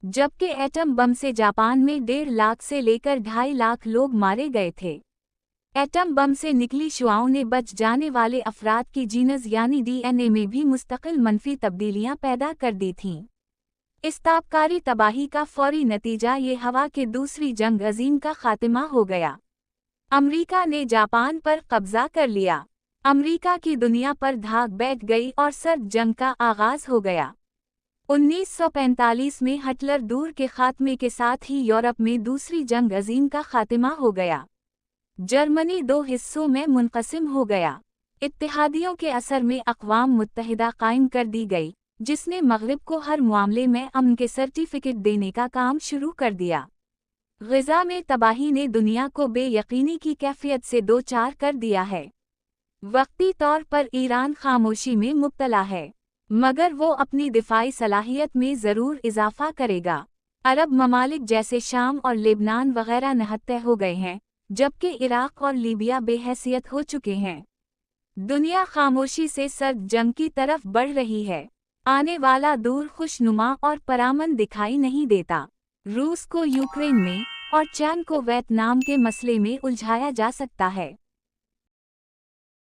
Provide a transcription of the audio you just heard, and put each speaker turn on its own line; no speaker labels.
जबकि atom bomb से Japan में 1.5 लाख से लेकर 2.5 लाख लोग मारे गए थे। एटम बम से निकली शुआओं ने बच जाने वाले अफराद की जीनस यानी डीएनए में भी मुस्तकिल मनफी तब्दीलियां पैदा कर दी थीं। इस ताबकारी तबाही का फौरी नतीजा ये हवा कि दूसरी जंग अजीम का खात्मा हो गया। अमरीका ने जापान पर कब्जा कर लिया। अमरीका की दुनिया पर धाक बैठ गई और सर्द जंग का आगाज हो गया। 1945 में हिटलर दूर के खात्मे के साथ ही यूरोप में दूसरी जंग अजीम का खात्मा हो गया। जर्मनी 2 हिस्सों में मुनक़सिम हो गया। इत्तेहादियों के असर में अक़वाम मुत्तहिदा कायम कर दी गई, जिसने मग़रिब को हर मामले में अमन के सर्टिफिकेट देने का काम शुरू कर दिया। ग़ज़ा में तबाही ने दुनिया को बेयकीनी की कैफियत से दो चार कर दिया है। वक्ती तौर पर ईरान खामोशी में मुब्तला है, मगर वो अपनी दिफाई सलाहियत में ज़रूर इजाफ़ा करेगा। अरब ममालिक जैसे शाम और लेबनान वग़ैरह नहत्ते हो गए हैं, जबकि इराक़ और लीबिया बेहैसियत हो चुके हैं। दुनिया खामोशी से सर्द जंग की तरफ बढ़ रही है। आने वाला दूर खुशनुमा और परामन दिखाई नहीं देता। रूस को यूक्रेन में और चीन को वियतनाम के मसले में उलझाया जा सकता है।